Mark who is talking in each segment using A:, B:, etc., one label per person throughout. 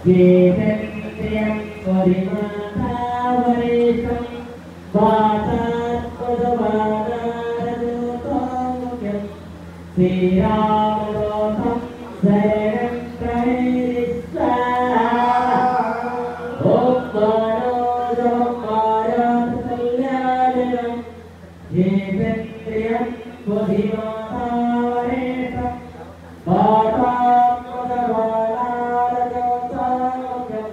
A: Jevendriyam Parimatavaresam Vatat Padavadarajotam Sriramalotam Saranam Praherissa Om Manojam Marat Kalyanam Jevendriyam Parimatavaresam Vatat Padavadarajotam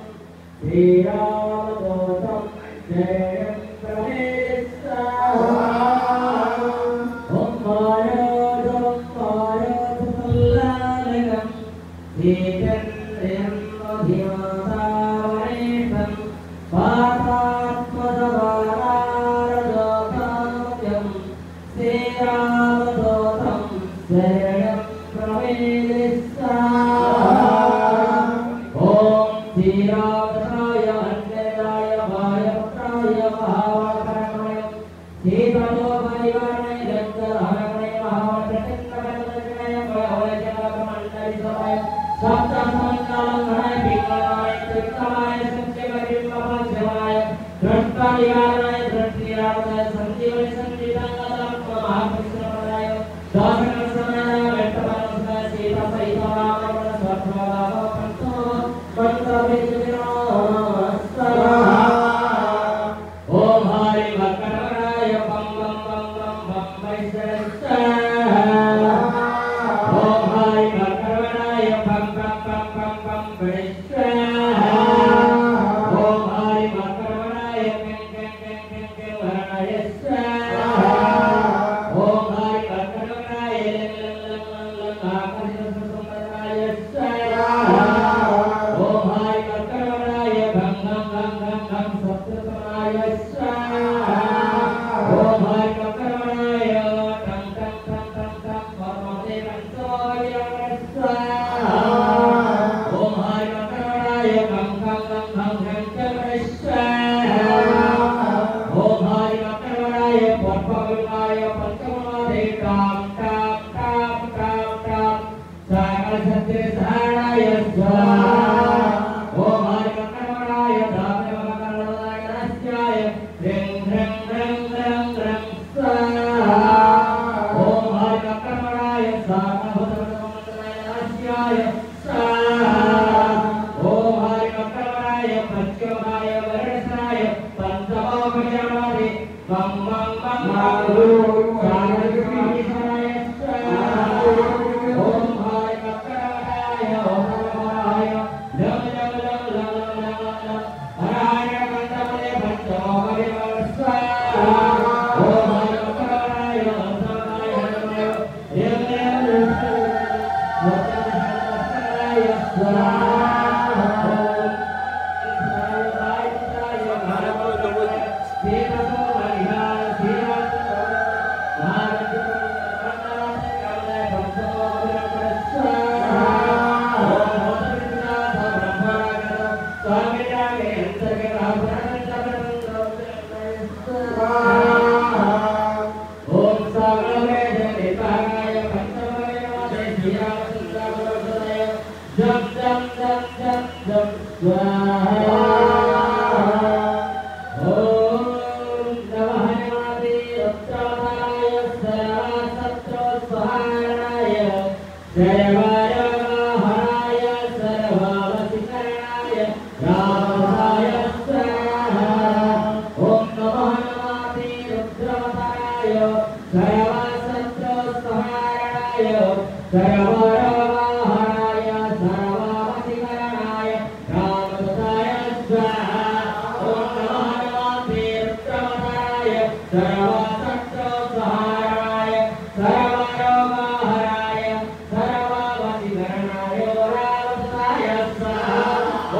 A: Sriramalotam Saranam Praherissa Om Manojam Marat Kalyanam Jevendriyam Parimatavaresam Vatat Padavadarajotam Sriramalotam Saranam Praherissa Om Sriramaya Anjaya Vaya Putraya Mahavakaraya Sitato Parivaraya Jantaraya Mahavakaraya Mahavakaraya Sabta Samankalamaya Bhikamaya Trikkamaya Satyavarimbhava Javaya Drashparivaraya Drashtiravaya Sanjivani Sanjitangadaram Mahapurushaya Dasanamaya Vettapanasaya Sita Saita Ramana Svattvara Panto Pantavidira Om Hari Vakaraya Bam Bam Bam Bam Bam Vaisarasa Om Hari Vakaraya Bam Bam Bam Bam Bam Vaisarasa Om Hari Vakaraya Keng Keng Keng Keng Keng Varayasa Om Hari Vakaraya Leng Leng Leng Leng Leng Akadita Susundarayasa Om Hari Vakaraya Bam Bam Bam Bam Bam Saptamarayasa Om Hari Vakaraya Tam Tam Tam Tam Tam Parmate Pansoyasa Om Hari Vakaraya Bam Bam Bam Bam Venkatarasa Om Hari Vakaraya Parpavilaya Panchamadhe Tam Tam Tam Tam Tam Sakala Satya Saranaya Om Hari Vakaraya Dhamma Vakaraya Rasyaya Ring Ring Ring Ring Ring Om Hari Vakaraya Sakabhadramandalaya Rasyaya Om Hari Vakaraya Panchamaya Varasaya Panchamakamyamadi Mam Mam Mam Maru Sarvasvamisaraya Om Hari Vakaraya Om Haraya Lam Lam Lam Lam Lam Lam Haraya Pantamale Panchamakari Varasaya Om Hari Vakaraya Om Sarvaya Haraya Lam Lam Lam Vakaraya Om Sagalaya Devaya Pantamaya Devaya Jam Jam Jam Jam Jam Swaha Om Navahayamadi Uttaraya Sarvasatro Swaharaya Sarvaya Maharaya Sarvavasikaraya Ramasaya Swaha Om Navahayamadi Uttaraya Sarvasatro Swaharaya Sarvaya Maharaya Sarvavasikaraya Ramasaya Swaha Om Navahayamadi Uttaraya Sarvasatro Swaharaya Sarvaya Maharaya Sarvavasikaraya Ramasaya Swaha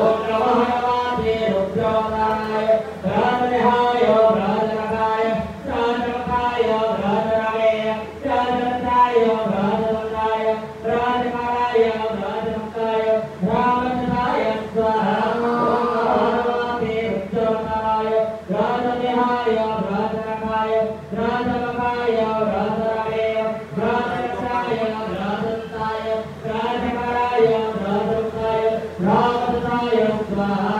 A: Om Navahayamadi Uttaraya Radharaya Radharakaya Radharakaya Radharaya Radharakaya Radharakaya Radharakaya Radharakaya Ramasaya Swaha Om Navahayamadi Uttaraya Radharaya Radharakaya Radharakaya Radharaya Radharakaya Radharakaya Radharakaya Radharakaya Ramasaya
B: Oh,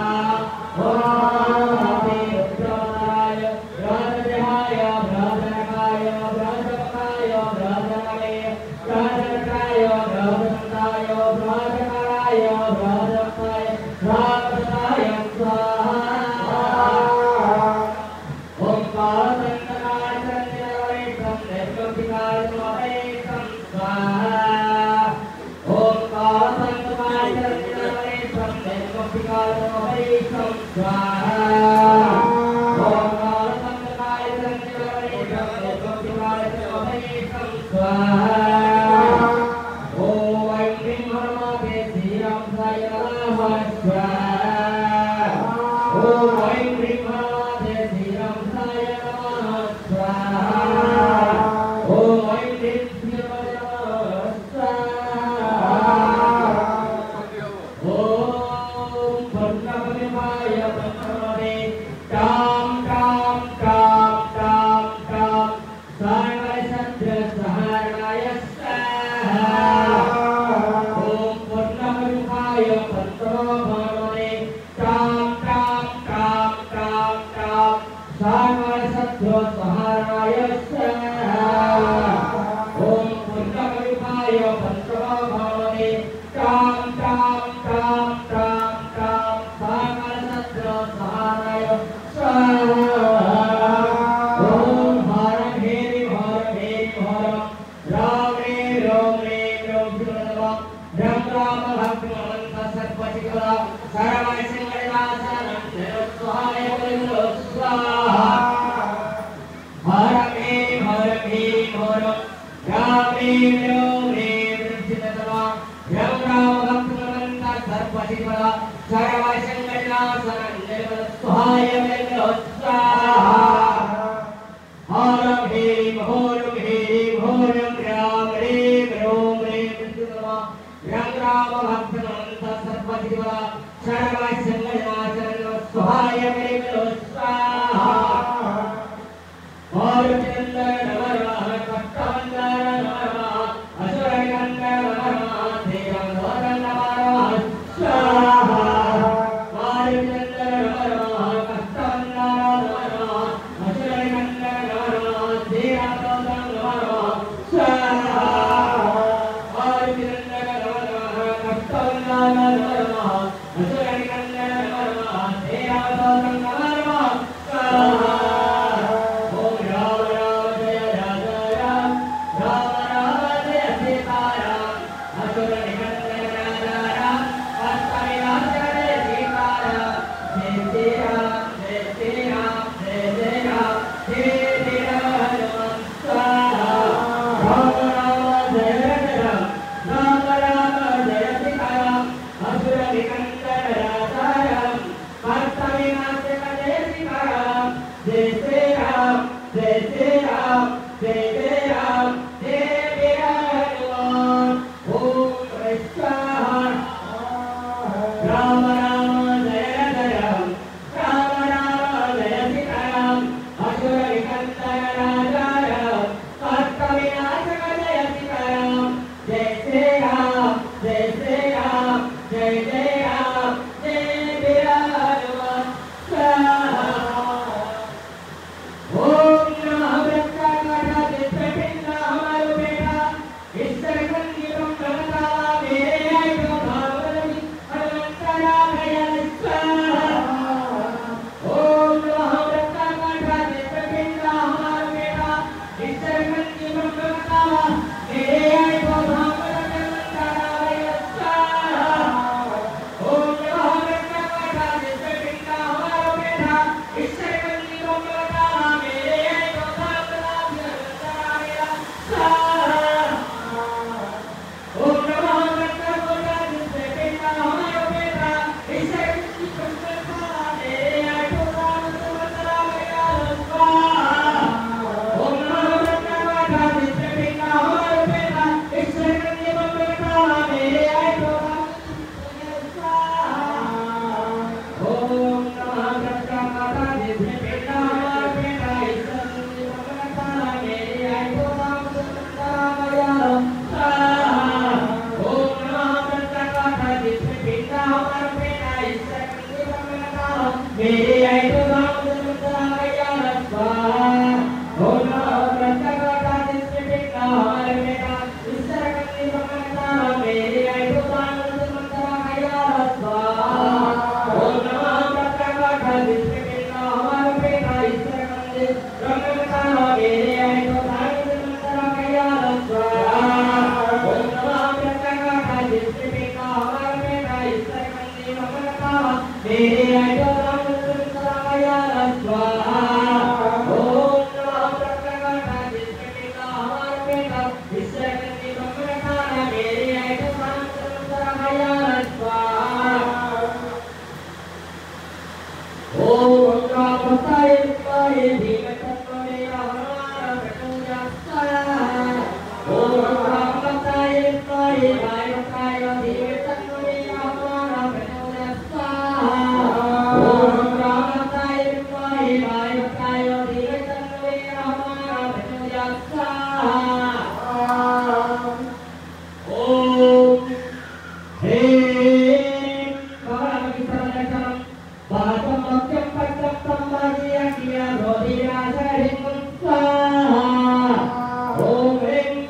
A: मेरे ऐतो राम मंत्रालया स्वाहा ओम नमो प्रत्यगता दिष्टिपिता हमारे बेटा ईश्वर कन्नी भगवता मेरे ऐतो राम मंत्रालया स्वाहा ओम नमो प्रत्यगता दिष्टिपिता हमारे बेटा ईश्वर कन्नी भगवता मेरे ऐतो राम मंत्रालया स्वाहा ओम नमो प्रत्यगता दिष्टिपिता हमारे बेटा ईश्वर कन्नी भगवता मेरे ऐतो Om